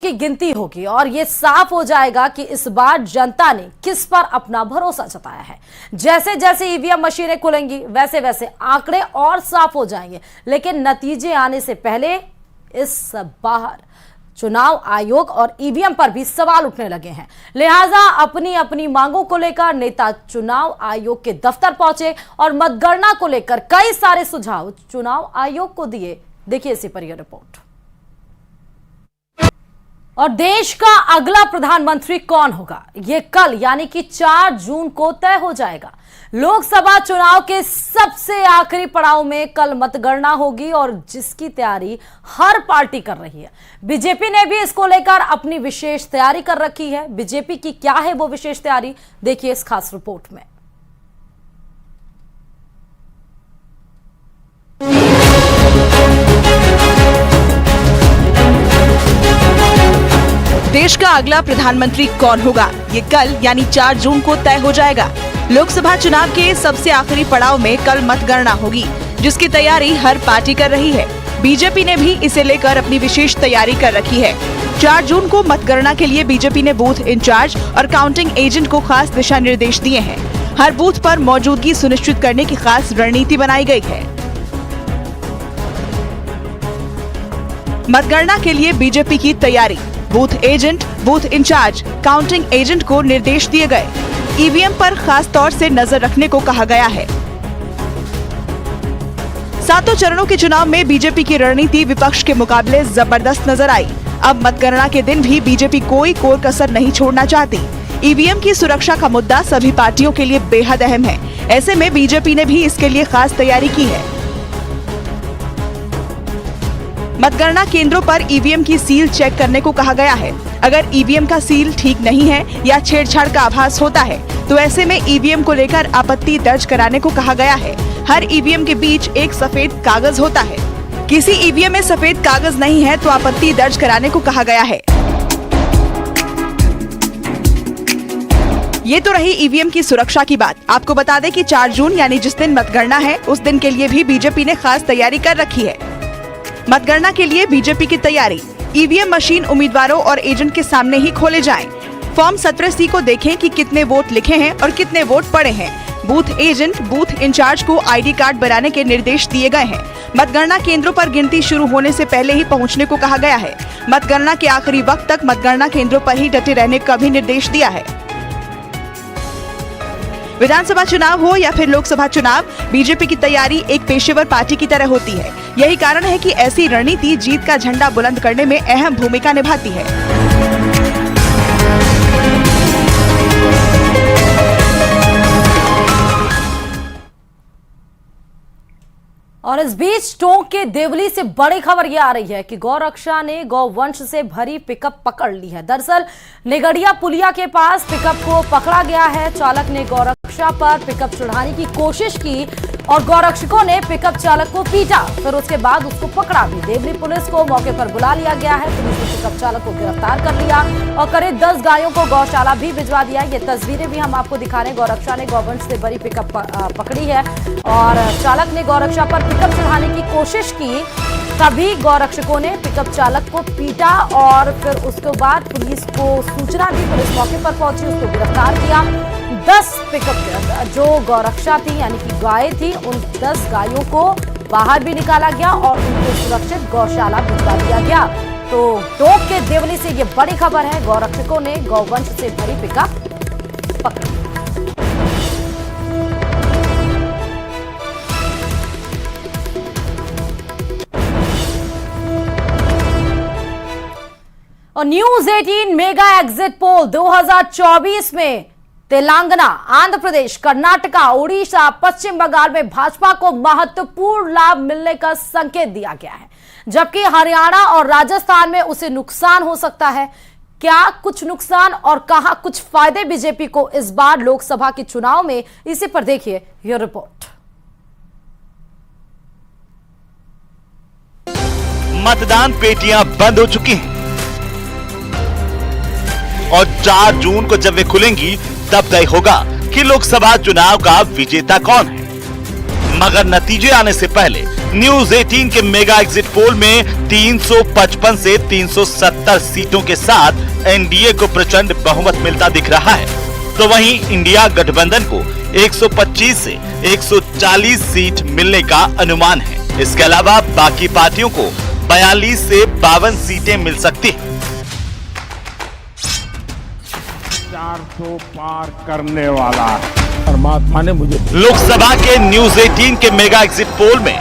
की गिनती होगी और ये साफ हो जाएगा कि इस बार जनता ने किस पर अपना भरोसा जताया है। जैसे जैसे ईवीएम मशीनें खुलेंगी वैसे वैसे आंकड़े और साफ हो जाएंगे, लेकिन नतीजे आने से पहले इस बार चुनाव आयोग और ईवीएम पर भी सवाल उठने लगे हैं। लिहाजा अपनी अपनी मांगों को लेकर नेता चुनाव आयोग के दफ्तर पहुंचे और मतगणना को लेकर कई सारे सुझाव चुनाव आयोग को दिए। देखिए इसी पर यह रिपोर्ट। और देश का अगला प्रधानमंत्री कौन होगा, ये कल यानी कि 4 जून को तय हो जाएगा। लोकसभा चुनाव के सबसे आखिरी पड़ाव में कल मतगणना होगी और जिसकी तैयारी हर पार्टी कर रही है। बीजेपी ने भी इसको लेकर अपनी विशेष तैयारी कर रखी है। बीजेपी की क्या है वो विशेष तैयारी, देखिए इस खास रिपोर्ट में। देश का अगला प्रधानमंत्री कौन होगा, ये कल यानी 4 जून को तय हो जाएगा। लोकसभा चुनाव के सबसे आखिरी पड़ाव में कल मतगणना होगी, जिसकी तैयारी हर पार्टी कर रही है। बीजेपी ने भी इसे लेकर अपनी विशेष तैयारी कर रखी है। 4 जून को मतगणना के लिए बीजेपी ने बूथ इंचार्ज और काउंटिंग एजेंट को खास दिशा निर्देश दिए हैं। हर बूथ पर मौजूदगी सुनिश्चित करने की खास रणनीति बनाई गई है। मतगणना के लिए बीजेपी की तैयारी, booth agent, booth incharge, counting agent को निर्देश दिए गए। ईवीएम पर खास तौर से नजर रखने को कहा गया है। 7 चरणों के चुनाव में बीजेपी की रणनीति विपक्ष के मुकाबले जबरदस्त नजर आई। अब मतगणना के दिन भी बीजेपी कोई कोर कसर नहीं छोड़ना चाहती। ईवीएम की सुरक्षा का मुद्दा सभी पार्टियों के लिए बेहद अहम है। ऐसे में बीजेपी ने भी इसके लिए खास तैयारी की है। मतगणना केंद्रों पर ईवीएम की सील चेक करने को कहा गया है। अगर ईवीएम का सील ठीक नहीं है या छेड़छाड़ का आभास होता है तो ऐसे में ईवीएम को लेकर आपत्ति दर्ज कराने को कहा गया है। हर ईवीएम के बीच एक सफेद कागज होता है। किसी ईवीएम में सफेद कागज नहीं है तो आपत्ति दर्ज कराने को कहा गया है। ये तो रही ईवीएम की सुरक्षा की बात। आपको बता दें कि 4 जून यानी जिस दिन मतगणना है उस दिन के लिए भी बीजेपी ने खास तैयारी कर रखी है। मतगणना के लिए बीजेपी की तैयारी, ईवीएम मशीन उम्मीदवारों और एजेंट के सामने ही खोले जाएं। फॉर्म 17C को देखें कि कितने वोट लिखे हैं और कितने वोट पड़े हैं। बूथ एजेंट, बूथ इंचार्ज को आईडी कार्ड बनाने के निर्देश दिए गए हैं। मतगणना केंद्रों पर गिनती शुरू होने से पहले ही पहुंचने को कहा गया है। मतगणना के आखिरी वक्त तक मतगणना केंद्रों पर ही डटे रहने का भी निर्देश दिया है। विधानसभा चुनाव हो या फिर लोकसभा चुनाव, बीजेपी की तैयारी एक पेशेवर पार्टी की तरह होती है। यही कारण है कि ऐसी रणनीति जीत का झंडा बुलंद करने में अहम भूमिका निभाती है। और इस बीच टोंक के देवली से बड़ी खबर यह आ रही है कि गौरक्षा ने गौवंश से भरी पिकअप पकड़ ली है। दरअसल निगड़िया पुलिया के पास पिकअप को पकड़ा गया है। चालक ने गौरक्षा पर पिकअप चढ़ाने की कोशिश की और गौरक्षकों ने पिकअप चालक को पीटा, फिर उसके बाद उसको पकड़ा भी। देवली पुलिस को मौके पर बुला लिया गया है। पुलिस ने पिकअप चालक को गिरफ्तार कर लिया और करीब 10 गायों को गौशाला भी भिजवा दिया। ये तस्वीरें भी हम आपको दिखा रहे हैं। गौरक्षा ने गौवंश से भरी पिकअप पकड़ी है और चालक ने गौरक्षा पर पिकअप चढ़ाने की कोशिश की, तभी गौरक्षकों ने पिकअप चालक को पीटा और फिर उसके बाद पुलिस को सूचना दी। पुलिस मौके पर पहुंची, उसको गिरफ्तार किया। 10 पिकअप जो गौरक्षा थी यानी कि गाय थी, उन 10 गायों को बाहर भी निकाला गया और उनको सुरक्षित गौशाला भिजवा दिया गया। तो टोंक के देवली से ये बड़ी खबर है, गौरक्षकों ने गौवंश से भरी पिकअप पकड़ी। और न्यूज 18 मेगा एग्जिट पोल 2024 में तेलंगाना, आंध्र प्रदेश, कर्नाटका, उड़ीसा, पश्चिम बंगाल में भाजपा को महत्वपूर्ण लाभ मिलने का संकेत दिया गया है, जबकि हरियाणा और राजस्थान में उसे नुकसान हो सकता है। क्या कुछ नुकसान और कहां कुछ फायदे बीजेपी को इस बार लोकसभा के चुनाव में, इसी पर देखिए यह रिपोर्ट। मतदान पेटियां बंद हो चुकी हैं और 4 जून को जब वे खुलेंगी तब तय होगा कि लोकसभा चुनाव का विजेता कौन है। मगर नतीजे आने से पहले न्यूज 18 के मेगा एग्जिट पोल में 355 से 370 सीटों के साथ एनडीए को प्रचंड बहुमत मिलता दिख रहा है, तो वहीं इंडिया गठबंधन को 125 से 140 सीट मिलने का अनुमान है। इसके अलावा बाकी पार्टियों को 42 से 52 सीटें मिल सकती हैं। 400 पार करने वाला परमात्मा ने मुझे। लोकसभा के न्यूज 18 के मेगा एग्जिट पोल में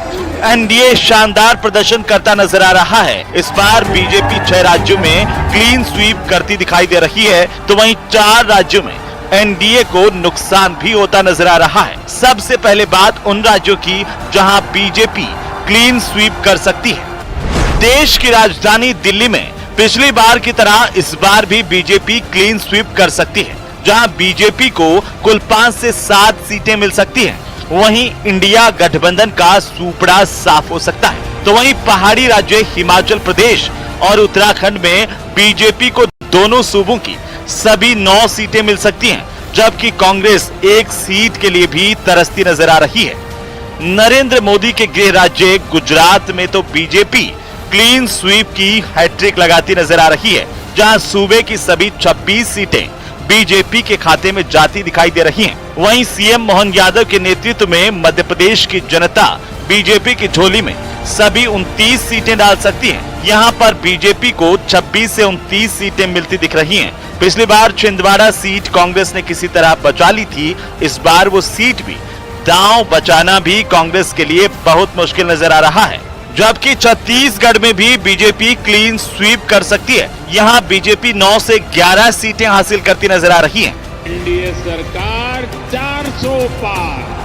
एनडीए शानदार प्रदर्शन करता नजर आ रहा है। इस बार बीजेपी 6 राज्यों में क्लीन स्वीप करती दिखाई दे रही है, तो वहीं 4 राज्यों में एनडीए को नुकसान भी होता नजर आ रहा है। सबसे पहले बात उन राज्यों की जहां बीजेपी क्लीन स्वीप कर सकती है। देश की राजधानी दिल्ली में पिछली बार की तरह इस बार भी बीजेपी क्लीन स्वीप कर सकती है, जहां बीजेपी को कुल 5 से 7 सीटें मिल सकती हैं। वहीं इंडिया गठबंधन का सूपड़ा साफ हो सकता है, तो वहीं पहाड़ी राज्य हिमाचल प्रदेश और उत्तराखंड में बीजेपी को दोनों सूबों की सभी 9 सीटें मिल सकती हैं, जबकि कांग्रेस 1 सीट के लिए भी तरसती नजर आ रही है। नरेंद्र मोदी के गृह राज्य गुजरात में तो बीजेपी क्लीन स्वीप की हैट्रिक लगाती नजर आ रही है, जहां सूबे की सभी 26 सीटें बीजेपी के खाते में जाती दिखाई दे रही हैं। वहीं सीएम मोहन यादव के नेतृत्व में मध्य प्रदेश की जनता बीजेपी की झोली में सभी 29 सीटें डाल सकती है। यहाँ पर बीजेपी को 26 से 29 सीटें मिलती दिख रही हैं। पिछली बार छिंदवाड़ा सीट कांग्रेस ने किसी तरह बचा ली थी, इस बार वो सीट भी दांव बचाना भी कांग्रेस के लिए बहुत मुश्किल नजर आ रहा है। जबकि छत्तीसगढ़ में भी बीजेपी क्लीन स्वीप कर सकती है। यहाँ बीजेपी 9 से 11 सीटें हासिल करती नजर आ रही है। एनडीए सरकार 400 पार।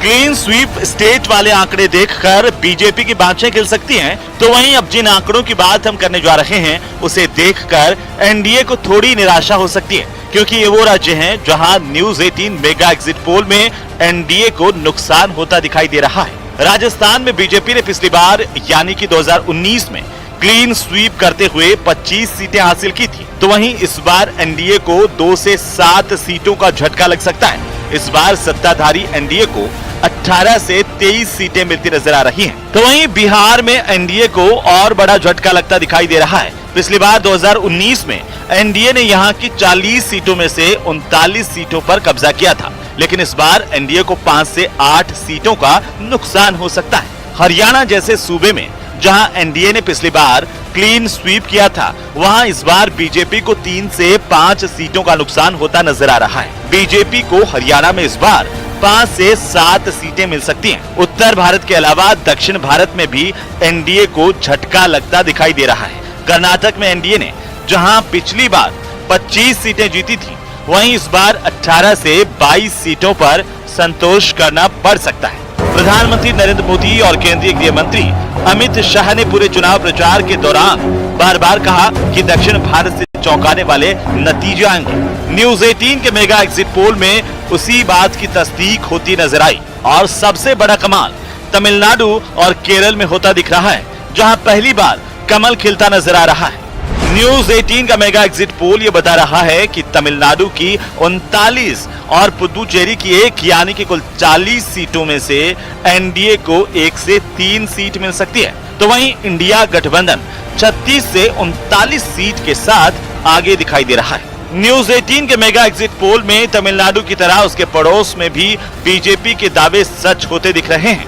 क्लीन स्वीप स्टेट वाले आंकड़े देखकर बीजेपी की बाँछें खिल सकती हैं, तो वहीं अब जिन आंकड़ों की बात हम करने जा रहे हैं उसे देखकर एनडीए को थोड़ी निराशा हो सकती है, क्योंकि ये वो राज्य हैं जहां न्यूज 18 मेगा एग्जिट पोल में एनडीए को नुकसान होता दिखाई दे रहा है। राजस्थान में बीजेपी ने पिछली बार यानी कि 2019 में क्लीन स्वीप करते हुए 25 सीटें हासिल की थी, तो वहीं इस बार एनडीए को 2 से 7 सीटों का झटका लग सकता है। इस बार सत्ताधारी एनडीए को 18 से 23 सीटें मिलती नजर आ रही हैं। तो वहीं बिहार में एनडीए को और बड़ा झटका लगता दिखाई दे रहा है। पिछली बार 2019 में एनडीए ने यहां की 40 सीटों में से 39 सीटों पर कब्जा किया था, लेकिन इस बार एनडीए को 5 से 8 सीटों का नुकसान हो सकता है। हरियाणा जैसे सूबे में जहां एनडीए ने पिछली बार क्लीन स्वीप किया था, वहां इस बार बीजेपी को 3 से 5 सीटों का नुकसान होता नजर आ रहा है। बीजेपी को हरियाणा में इस बार 5 से 7 सीटें मिल सकती हैं। उत्तर भारत के अलावा दक्षिण भारत में भी एनडीए को झटका लगता दिखाई दे रहा है। कर्नाटक में एनडीए ने जहां पिछली बार 25 सीटें जीती थी, वहीं इस बार 18 से 22 सीटों पर संतोष करना पड़ सकता है। प्रधानमंत्री नरेंद्र मोदी और केंद्रीय गृह मंत्री अमित शाह ने पूरे चुनाव प्रचार के दौरान बार बार कहा कि दक्षिण भारत से चौंकाने वाले नतीजे आएंगे। न्यूज 18 के मेगा एग्जिट पोल में उसी बात की तस्दीक होती नजर आई, और सबसे बड़ा कमाल तमिलनाडु और केरल में होता दिख रहा है, जहां पहली बार कमल खिलता नजर आ रहा है। न्यूज 18 का मेगा एग्जिट पोल ये बता रहा है कि तमिलनाडु की 39 और पुदुचेरी की 1 यानी कि कुल 40 सीटों में से एनडीए को 1 से 3 सीट मिल सकती है, तो वहीं इंडिया गठबंधन 36 से 39 सीट के साथ आगे दिखाई दे रहा है। न्यूज 18 के मेगा एग्जिट पोल में तमिलनाडु की तरह उसके पड़ोस में भी बीजेपी के दावे सच होते दिख रहे हैं।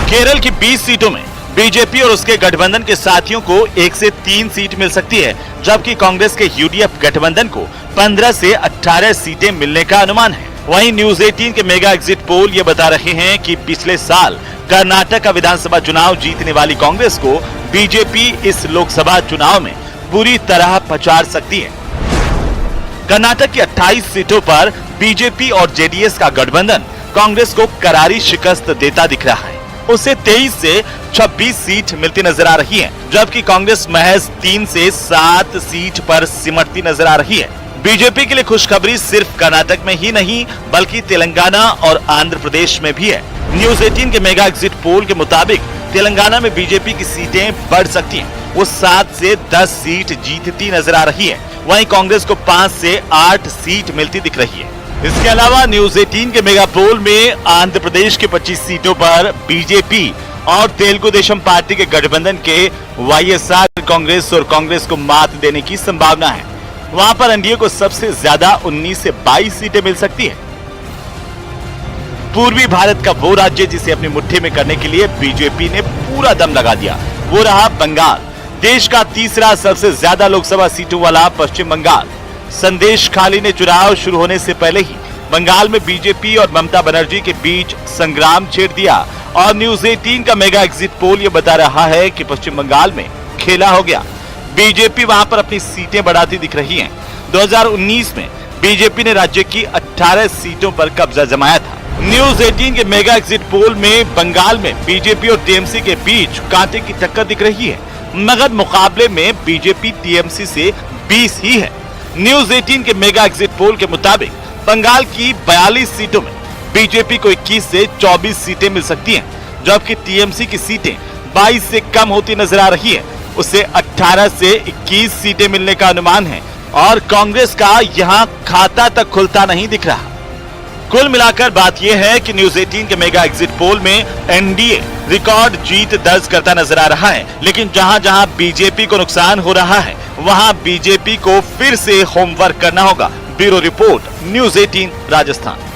केरल की 20 सीटों में बीजेपी और उसके गठबंधन के साथियों को 1 से 3 सीट मिल सकती है, जबकि कांग्रेस के यूडीएफ गठबंधन को 15 से 18 सीटें मिलने का अनुमान है। वहीं न्यूज 18 के मेगा एग्जिट पोल ये बता रहे हैं कि पिछले साल कर्नाटक का विधानसभा चुनाव जीतने वाली कांग्रेस को बीजेपी इस लोकसभा चुनाव में बुरी तरह पछाड़ सकती है। कर्नाटक की 28 सीटों पर बीजेपी और जेडीएस का गठबंधन कांग्रेस को करारी शिकस्त देता दिख रहा है। उसे 23 से 26 सीट मिलती नजर आ रही है, जबकि कांग्रेस महज 3 से 7 सीट पर सिमटती नजर आ रही है। बीजेपी के लिए खुशखबरी सिर्फ कर्नाटक में ही नहीं बल्कि तेलंगाना और आंध्र प्रदेश में भी है। न्यूज 18 के मेगा एग्जिट पोल के मुताबिक तेलंगाना में बीजेपी की सीटें बढ़ सकती हैं। वो 7 से 10 सीट जीतती नजर आ रही है। वहीं कांग्रेस को 5 से 8 सीट मिलती दिख रही है। इसके अलावा न्यूज 18 के मेगा पोल में आंध्र प्रदेश के 25 सीटों पर बीजेपी और तेलुगु देशम पार्टी के गठबंधन के वाईएसआर कांग्रेस और कांग्रेस को मात देने की संभावना है। वहां पर एनडीए को सबसे ज्यादा 19 से 22 सीटें मिल सकती है। पूर्वी भारत का वो राज्य जिसे अपनी मुट्ठी में करने के लिए बीजेपी ने पूरा दम लगा दिया, वो रहा बंगाल। देश का तीसरा सबसे ज्यादा लोकसभा सीटों वाला पश्चिम बंगाल। संदेश खाली ने चुनाव शुरू होने से पहले ही बंगाल में बीजेपी और ममता बनर्जी के बीच संग्राम छेड़ दिया और न्यूज 18 का मेगा एग्जिट पोल ये बता रहा है कि पश्चिम बंगाल में खेला हो गया। बीजेपी वहां पर अपनी सीटें बढ़ाती दिख रही है। 2019 में बीजेपी ने राज्य की 18 सीटों पर कब्जा जमाया था। न्यूज 18 के मेगा एग्जिट पोल में बंगाल में बीजेपी और टीएमसी के बीच कांटे की टक्कर दिख रही है, मगर मुकाबले में बीजेपी टीएमसी से 20 ही है। न्यूज 18 के मेगा एग्जिट पोल के मुताबिक बंगाल की 42 सीटों में बीजेपी को 21 से 24 सीटें मिल सकती हैं, जबकि टीएमसी की सीटें 22 से कम होती नजर आ रही है। उसे 18 से 21 सीटें मिलने का अनुमान है और कांग्रेस का यहां खाता तक खुलता नहीं दिख रहा। कुल मिलाकर बात यह है कि न्यूज 18 के मेगा एग्जिट पोल में एनडीए रिकॉर्ड जीत दर्ज करता नजर आ रहा है, लेकिन जहां जहां बीजेपी को नुकसान हो रहा है वहां बीजेपी को फिर से होमवर्क करना होगा। Bureau report, news 18 Rajasthan.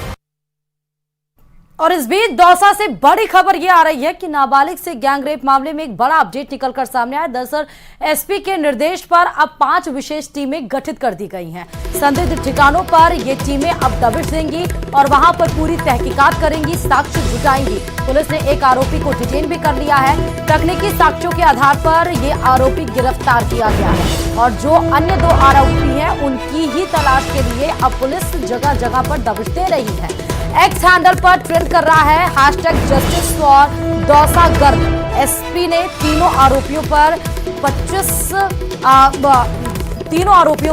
और इस बीच दौसा से बड़ी खबर यह आ रही है कि नाबालिग से गैंगरेप मामले में एक बड़ा अपडेट निकलकर सामने आया। दरअसल एसपी के निर्देश पर अब 5 विशेष टीमें गठित कर दी गई हैं। संदिग्ध ठिकानों पर ये टीमें अब दबिश देंगी और वहां पर पूरी तहकीकात करेंगी, साक्ष्य जुटाएंगी। पुलिस ने एक आरोपी को डिटेन भी कर लिया है। तकनीकी साक्ष्यों के आधार पर ये आरोपी गिरफ्तार किया गया है और जो अन्य 2 आरोपी हैं उनकी ही तलाश के लिए अब पुलिस जगह जगह पर दबिश दे रही है। एक्स हैंडल पर ट्रेंड कर रहा है #justice for Dausa girl. SP ने तीनों आरोपियों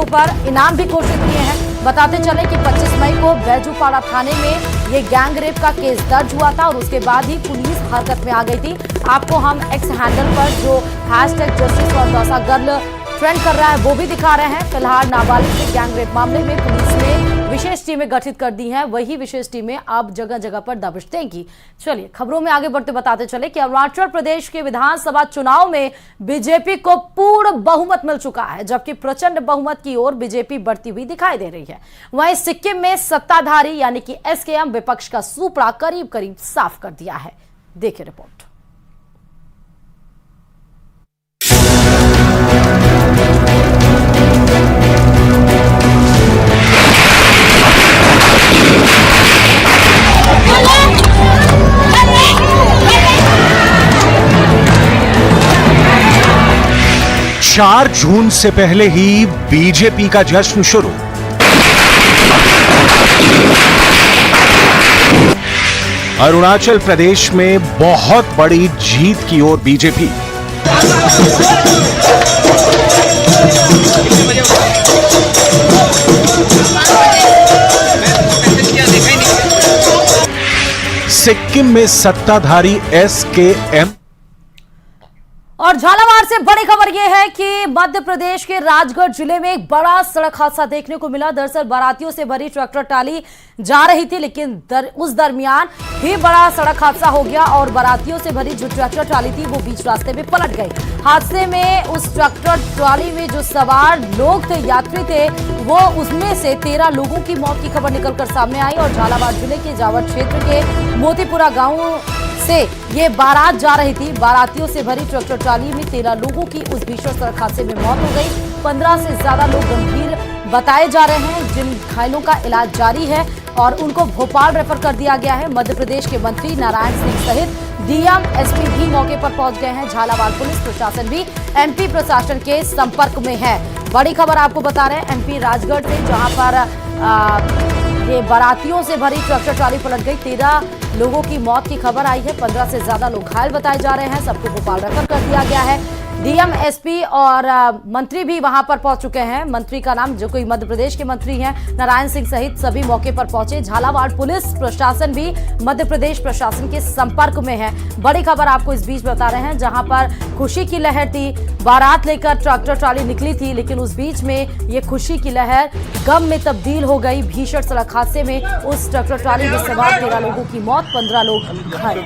पर इनाम भी घोषित किए हैं। बताते चले कि 25 मई को बैजूपाड़ा थाने में ये गैंग रेप का केस दर्ज हुआ था और उसके बाद ही पुलिस हरकत में आ गई थी। आपको हम एक्स हैंडल पर जो #justice for Dausa girl trend कर रहा है वो भी दिखा रहे हैं। फिलहाल नाबालिग से गैंग रेप मामले में पुलिस ने विशेष टीमें गठित कर दी हैं। वही विशेष टीमें अब जगह जगह पर दबिश देंगी। चलिए खबरों में आगे बढ़ते बताते चले कि अरुणाचल प्रदेश के विधानसभा चुनाव में बीजेपी को पूर्ण बहुमत मिल चुका है, जबकि प्रचंड बहुमत की ओर बीजेपी बढ़ती हुई दिखाई दे रही है। वहीं सिक्किम में सत्ताधारी यानी कि एसकेएम विपक्ष का सूपड़ा करीब करीब साफ कर दिया है। देखिए रिपोर्ट। चार जून से पहले ही बीजेपी का जश्न शुरू। अरुणाचल प्रदेश में बहुत बड़ी जीत की ओर बीजेपी। सिक्किम में सत्ताधारी एसकेएम। और झालावाड़ से बड़ी खबर यह है कि मध्य प्रदेश के राजगढ़ जिले में एक बड़ा सड़क हादसा देखने को मिला। दरअसल बारातियों से भरी ट्रैक्टर ट्राली जा रही थी, लेकिन उस दरमियान ही बड़ा सड़क हादसा हो गया और बारातियों से भरी जो ट्रैक्टर ट्राली थी वो बीच रास्ते में पलट गई। हादसे में उस ट्रैक्टर ट्राली में जो सवार लोग थे, यात्री थे, वो उसमें से 13 लोगों की मौत की खबर निकलकर सामने आई। और झालावाड़ जिले के जावर क्षेत्र के मोतीपुरा गाँव से ये बारात जा रही थी। बारातियों से भरी ट्रैक्टर ट्राली में 13 लोगों की उस भीषण सड़क हादसे में मौत हो गई। 15 से ज्यादा लोग गंभीर बताए जा रहे हैं, जिन घायलों का इलाज जारी है और उनको भोपाल रेफर कर दिया गया है। मध्य प्रदेश के मंत्री नारायण सिंह सहित डीएम, एसपी भी मौके पर पहुंच गए हैं। झालावाड़ पुलिस प्रशासन भी एमपी प्रशासन के संपर्क में है। बड़ी खबर आपको बता रहे हैं एमपी राजगढ़ से, जहां पर ये बारातियों से भरी ट्रैक्टर ट्राली पलट गई। 13 लोगों की मौत की खबर आई है। 15 से ज्यादा लोग घायल बताए जा रहे हैं। सबको भोपाल रेफर कर दिया गया है। डीएम, एसपी और मंत्री भी वहां पर पहुंच चुके हैं। मंत्री का नाम जो कोई मध्य प्रदेश के मंत्री हैं नारायण सिंह सहित सभी मौके पर पहुंचे। झालावाड़ पुलिस प्रशासन भी मध्य प्रदेश प्रशासन के संपर्क में है। बड़ी खबर आपको इस बीच बता रहे हैं, जहां पर खुशी की लहर थी, बारात लेकर ट्रैक्टर ट्राली निकली थी, लेकिन उस बीच में ये खुशी की लहर गम में तब्दील हो गई। भीषण सड़क हादसे में उस ट्रैक्टर ट्राली में सवार 13 लोगों की मौत, 15 लोग घायल।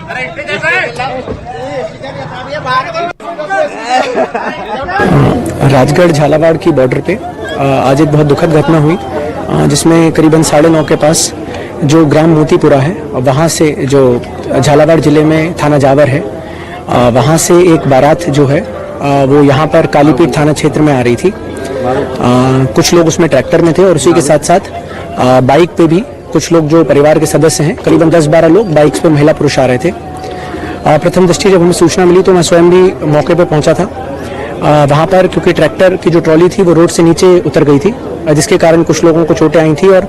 राजगढ़ झालावाड़ की बॉर्डर पे आज एक बहुत दुखद घटना हुई, जिसमें करीबन 9:30 के पास जो ग्राम मोतीपुरा है, वहाँ से जो झालावाड़ जिले में थाना जावर है, वहाँ से एक बारात जो है वो यहाँ पर कालीपीठ थाना क्षेत्र में आ रही थी। कुछ लोग उसमें ट्रैक्टर में थे और उसी के साथ साथ बाइक पे भी कुछ लोग जो परिवार के सदस्य हैं, करीबन 10-12 लोग बाइक्स पे महिला पुरुष आ रहे थे। प्रथम दृष्टि जब हमें सूचना मिली तो मैं स्वयं भी मौके पे पहुंचा था। वहाँ पर क्योंकि ट्रैक्टर की जो ट्रॉली थी वो रोड से नीचे उतर गई थी, जिसके कारण कुछ लोगों को चोटें आई थी और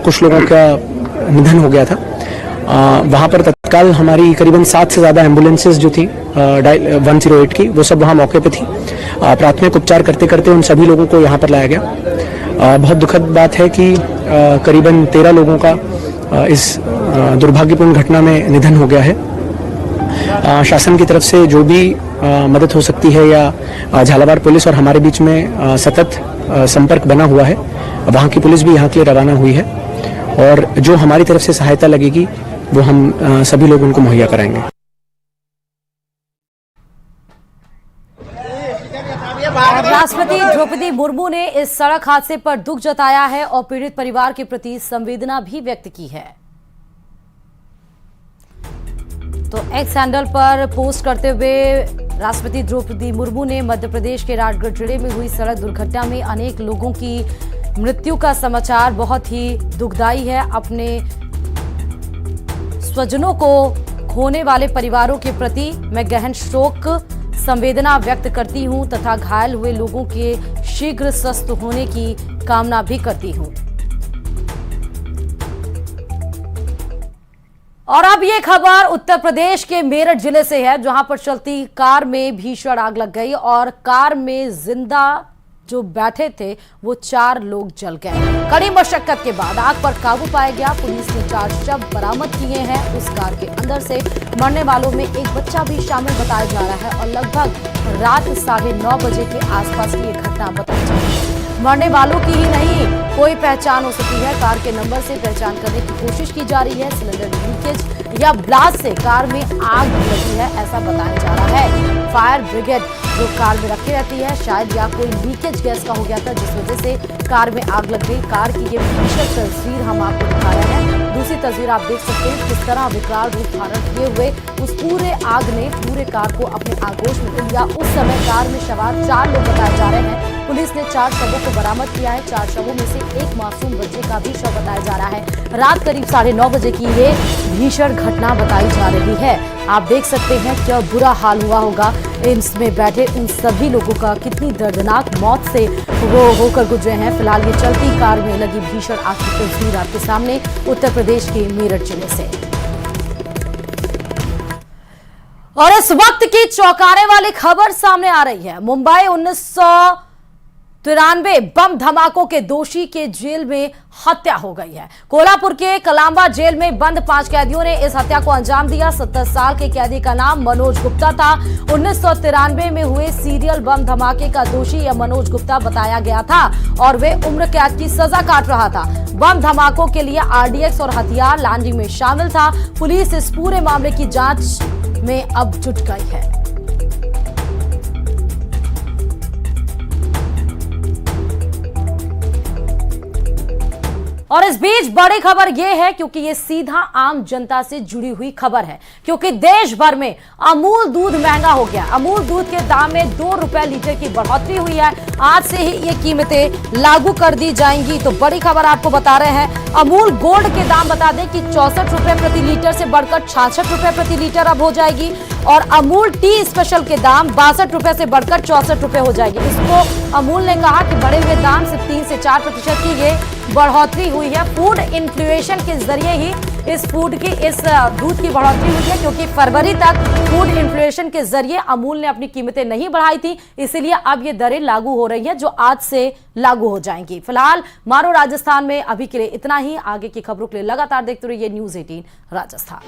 कुछ लोगों का निधन हो गया था। वहाँ पर तत्काल हमारी करीबन 7 से ज़्यादा एम्बुलेंसेज जो थी 108 की, वो सब वहाँ मौके पे थी। प्राथमिक उपचार करते करते उन सभी लोगों को यहाँ पर लाया गया। बहुत दुखद बात है कि करीबन 13 लोगों का इस दुर्भाग्यपूर्ण घटना में निधन हो गया है। शासन की तरफ से जो भी मदद हो सकती है या झालावाड़ पुलिस और हमारे बीच में सतत संपर्क बना हुआ है। वहाँ की पुलिस भी यहाँ के लिए रवाना हुई है और जो हमारी तरफ से सहायता लगेगी वो हम सभी लोग उनको मुहैया कराएंगे। राष्ट्रपति द्रौपदी मुर्मू ने इस सड़क हादसे पर दुख जताया है और पीड़ित परिवार के प्रति संवेदना भी व्यक्त की है। तो एक्स हैंडल पर पोस्ट करते हुए राष्ट्रपति द्रौपदी मुर्मू ने मध्य प्रदेश के राजगढ़ जिले में हुई सड़क दुर्घटना में अनेक लोगों की मृत्यु का समाचार बहुत ही दुखदायी है। अपने स्वजनों को खोने वाले परिवारों के प्रति मैं गहन शोक संवेदना व्यक्त करती हूं तथा घायल हुए लोगों के शीघ्र स्वस्थ होने की कामना भी करती हूं। और अब ये खबर उत्तर प्रदेश के मेरठ जिले से है, जहां पर चलती कार में भीषण आग लग गई और कार में जिंदा जो बैठे थे वो 4 लोग जल गए। कड़ी मशक्कत के बाद आग पर काबू पाया गया। पुलिस ने 4 शव बरामद किए हैं। उस कार के अंदर से मरने वालों में एक बच्चा भी शामिल बताया जा रहा है और लगभग रात 9:30 बजे के आसपास की ये घटना बताई जा रही है। मरने वालों की ही नहीं, कोई पहचान हो सकती है। कार के नंबर से पहचान करने की कोशिश की जा रही है। सिलेंडर लीकेज या ब्लास्ट से कार में आग लगी है, ऐसा बताया जा रहा है। फायर ब्रिगेड जो कार में रखी रहती है, शायद या कोई लीकेज गैस का हो गया था, जिस वजह से कार में आग लग गई। कार की ये भीषण तस्वीर हम आपको दिखाया है। दूसरी तस्वीर आप देख सकते हैं किस तरह विकराल रूप धारण किए हुए उस पूरे आग ने पूरे कार को अपने आगोश में ले लिया। उस समय कार में सवार 4 लोग बताए जा रहे हैं। पुलिस ने 4 शवों को बरामद किया है। 4 शवों में से एक मासूम बच्चे का भी शव बताया जा रहा है। रात करीब 9:30 बजे की ये भीषण घटना बताई जा रही है। आप देख सकते हैं क्या बुरा हाल हुआ होगा एम्स में बैठे उन सभी लोगों का, कितनी दर्दनाक मौत से वो होकर गुजरे हैं। फिलहाल ये चलती कार में लगी भीषण आग की तस्वीर आपके सामने उत्तर प्रदेश के मेरठ जिले से। और इस वक्त की चौंकाने वाली खबर सामने आ रही है। मुंबई 1993 बम धमाकों के दोषी के जेल में हत्या हो गई है। कोल्हापुर के कलांबा जेल में बंद 5 कैदियों ने इस हत्या को अंजाम दिया। 70 साल के कैदी का नाम मनोज गुप्ता था। 1993 में हुए सीरियल बम धमाके का दोषी यह मनोज गुप्ता बताया गया था और वे उम्र कैद की सजा काट रहा था। बम धमाकों के लिए आरडीएक्स और हथियार लैंडिंग में शामिल था। पुलिस इस पूरे मामले की जांच में अब जुट गई है। और इस बीच बड़ी खबर यह है, क्योंकि ये सीधा आम जनता से जुड़ी हुई खबर है, क्योंकि देश भर में अमूल दूध महंगा हो गया। अमूल दूध के दाम में 2 रुपए लीटर की बढ़ोतरी हुई है। आज से ही ये कीमतें लागू कर दी जाएंगी। तो बड़ी खबर आपको बता रहे हैं, अमूल गोल्ड के दाम बता दें कि 64 रुपए प्रति लीटर से बढ़कर 66 रुपए प्रति लीटर अब हो जाएगी और अमूल टी स्पेशल के दाम 62 रुपए से बढ़कर 64 रुपए हो जाएगी। इसको अमूल ने कहा कि बढ़े हुए दाम से 3 से 4% की ये बढ़ोतरी हुई है। फूड इन्फ्लेशन के जरिए ही इस दूध की बढ़ोतरी हुई है, क्योंकि फरवरी तक फूड इन्फ्लेशन के जरिए अमूल ने अपनी कीमतें नहीं बढ़ाई थी, इसलिए अब ये दरें लागू हो रही हैं जो आज से लागू हो जाएंगी। फिलहाल मारो राजस्थान में अभी के लिए इतना ही। आगे की खबरों के लिए लगातार देखते रहिए न्यूज़ 18 राजस्थान।